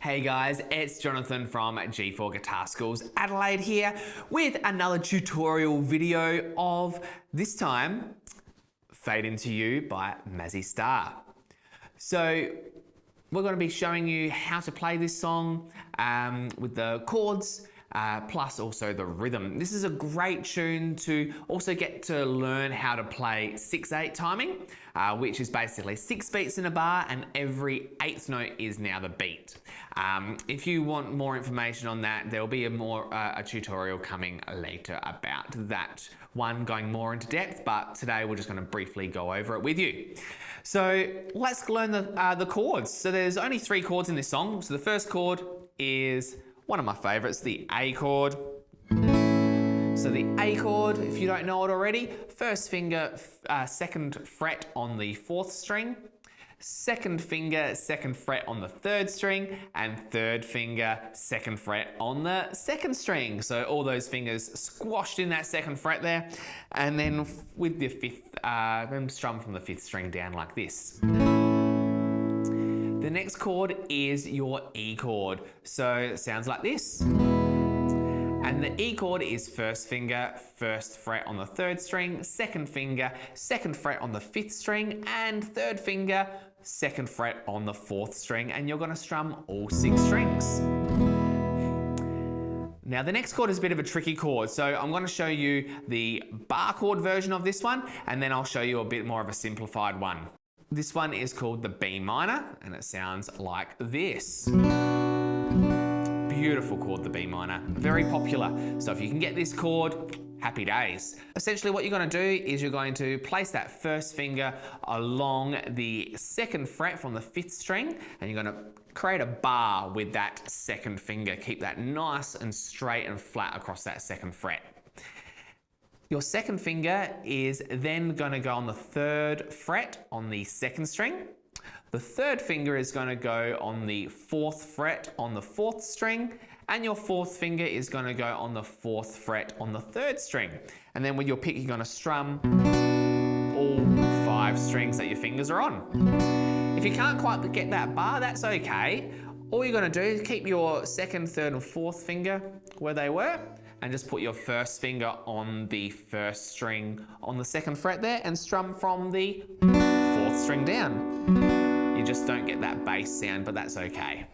Hey guys, it's Jonathan from G4 Guitar Schools Adelaide here with another tutorial video of, this time, Fade Into You by Mazzy Star. So we're going to be showing you how to play this song with the chords, plus also the rhythm. This is a great tune to also get to learn how to play 6/8 timing, which is basically 6 beats in a bar and every 8th note is now the beat. If you want more information on that, there'll be a tutorial coming later about that one, going more into depth, but today we're just going to briefly go over it with you. So let's learn the chords. So there's only 3 chords in this song. So the first chord is one of my favorites, the A chord. So the A chord, if you don't know it already, first finger, 2nd fret on the 4th string, 2nd finger, 2nd fret on the 3rd string, and 3rd finger, 2nd fret on the 2nd string. So all those fingers squashed in that 2nd fret there, and then with the 5th, then strum from the 5th string down like this. The next chord is your E chord. So it sounds like this. And the E chord is 1st finger, 1st fret on the 3rd string, 2nd finger, 2nd fret on the 5th string, and 3rd finger, 2nd fret on the 4th string, and you're going to strum all 6 strings. Now the next chord is a bit of a tricky chord, so I'm going to show you the bar chord version of this one, and then I'll show you a bit more of a simplified one. This one is called the B minor, and it sounds like this. Beautiful chord, the B minor, very popular. So if you can get this chord, happy days. Essentially what you're going to do is you're going to place that 1st finger along the 2nd fret from the 5th string, and you're going to create a bar with that 2nd finger. Keep that nice and straight and flat across that 2nd fret. Your 2nd finger is then going to go on the 3rd fret on the 2nd string. The 3rd finger is going to go on the 4th fret on the 4th string, and your 4th finger is going to go on the 4th fret on the 3rd string. And then with your pick, you're going to strum all 5 strings that your fingers are on. If you can't quite get that bar, that's okay. All you're going to do is keep your 2nd, 3rd, and 4th finger where they were, and just put your 1st finger on the 1st string on the 2nd fret there, and strum from the 4th string down. You just don't get that bass sound, but that's okay.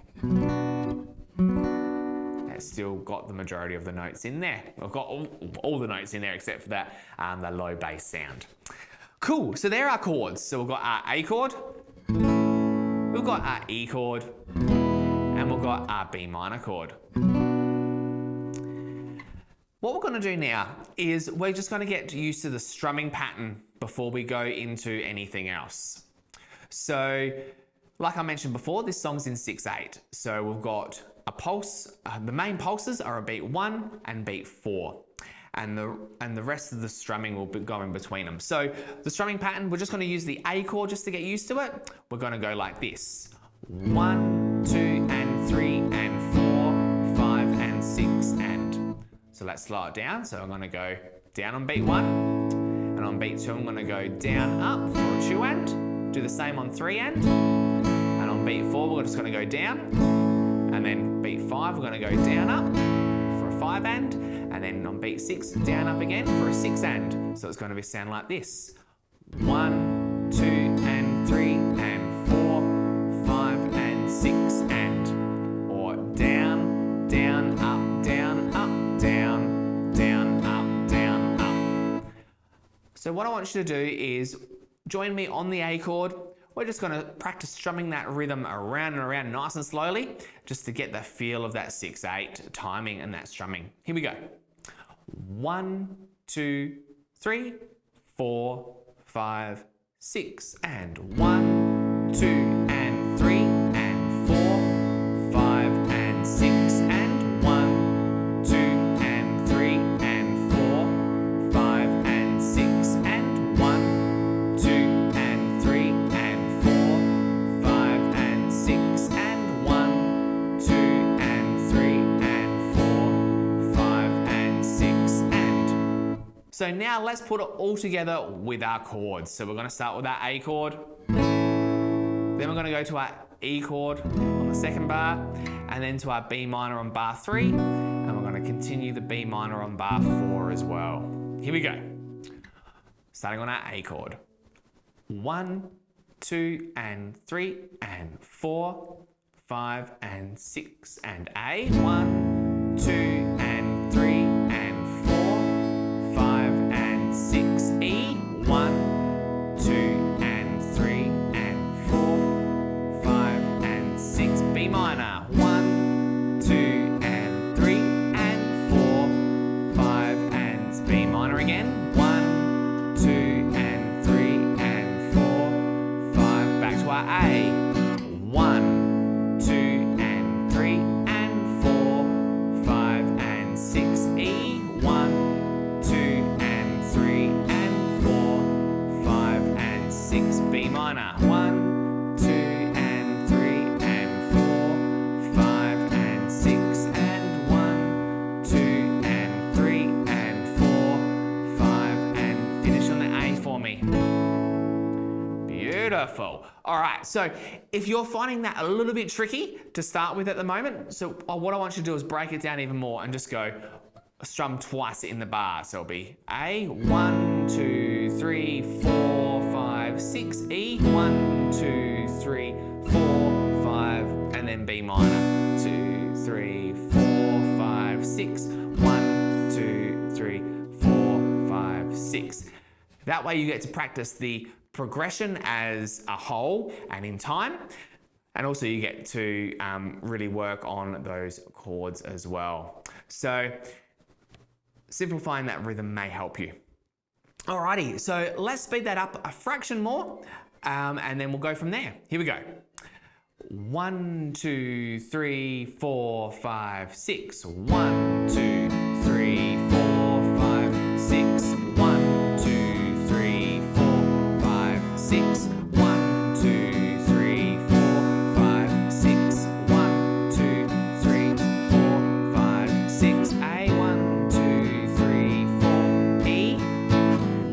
It's still got the majority of the notes in there. I've got all the notes in there except for that, the low bass sound. Cool, so there are chords. So we've got our A chord, we've got our E chord, and we've got our B minor chord. What we're going to do now is we're just going to get used to the strumming pattern before we go into anything else. So, like I mentioned before, this song's in 6/8. So we've got a pulse, the main pulses are a beat 1 and beat 4. And the rest of the strumming will go in between them. So the strumming pattern, we're just going to use the A chord just to get used to it. We're going to go like this. 1, 2, and 3, and 4, 5, and 6, and... So let's slow it down. So I'm going to go down on beat 1, and on beat 2 I'm going to go down up for a 2 and, do the same on 3 and on beat 4 we're just going to go down, and then beat 5 we're going to go down up for a 5 and then on beat 6 down up again for a 6 and. So it's going to sound like this. 1, 2, and 3, and 4, 5, and 6 and, or down, down, up, down, up, down, down, up, down, up. So what I want you to do is join me on the A chord. We're just going to practice strumming that rhythm around and around nice and slowly, just to get the feel of that 6/8 timing and that strumming. Here we go. 1, 2, 3, 4, 5, 6, and 1, 2, and 3, and 4, 5, and 6, and 1, 2, and 3, and 4, 5, and 6, and 1, 2, and 3, and 4, 5, and 6, and 1, 2, and 3, and 4, 5, and 6, and... So now let's put it all together with our chords. So we're going to start with our A chord, then we're going to go to our E chord on the second bar, and then to our B minor on bar 3, and we're going to continue the B minor on bar 4 as well. Here we go. Starting on our A chord. 1, 2 and 3 and 4, 5 and 6 and A. 1, 2 and 3 and 4, 5 and 6 E. 1, 2 and 3 and 4, 5 and 6 B minor. 1, 2 and 3 and 4, 5 and B minor again. 1, 2 and 3 and 4, 5. Back to our A. 1, 2 and 3 and 4, 5 and 6 E. 1, 2 and 3 and 4, 5 and 6 B minor. 1, 2 and 3 and 4, 5 and 6 and 1, 2 and 3 and 4, 5 and finish on the A for me. Beautiful. All right, so if you're finding that a little bit tricky to start with at the moment, so what I want you to do is break it down even more and just go strum twice in the bar. So it'll be A, 1, 2, 3, 4, 5, 6, E, 1, 2, 3, 4, 5, and then B minor. 2, 3, 4, 5, 6, 1, 2, 3, 4, 5, 6. That way you get to practice the progression as a whole and in time, and also you get to really work on those chords as well. So simplifying that rhythm may help you. Alrighty, so let's speed that up a fraction more, and then we'll go from there. Here we go. 1, 2, 3, 4, 5, 6. 1, 2, 3, 4, 5, 6. 1, 2, 3, 4, 5, 6. 1, 2, 3, 4, 5, 6. 1, 2, 3, 4, 5, 6. A. 1, 2, 3, 4. E.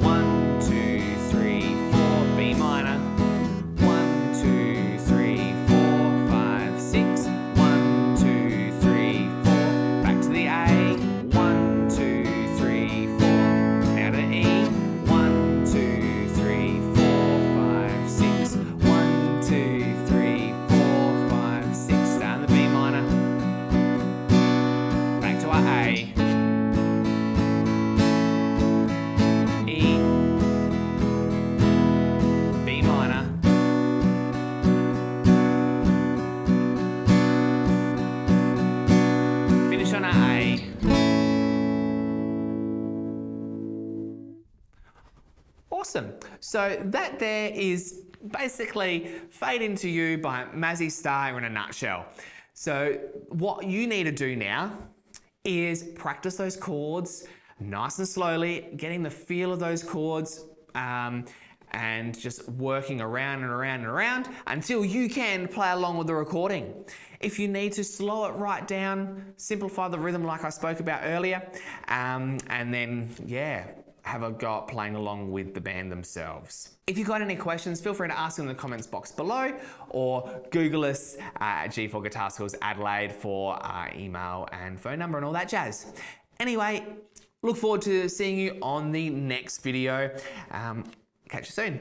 1, 2, 3, 4. B minor. 1, 2, 3, 4, 5, 6. 1, 2, 3, 4. Back to the A. 1, 2, 3, 4. Now to E. 1, 2, 3, 4, 5, 6. 1, 2, 3, 4, 5, 6. Down the B minor. Back to our A. E. B minor. Finish on our A. Awesome. So that there is basically Fade Into You by Mazzy Star in a nutshell. So what you need to do now is practice those chords nice and slowly, getting the feel of those chords, and just working around and around and around until you can play along with the recording. If you need to slow it right down, simplify the rhythm like I spoke about earlier, and then, yeah, have a go at playing along with the band themselves. If you've got any questions, feel free to ask in the comments box below, or Google us at G4 Guitar Schools Adelaide for our email and phone number and all that jazz. Anyway, look forward to seeing you on the next video. Catch you soon.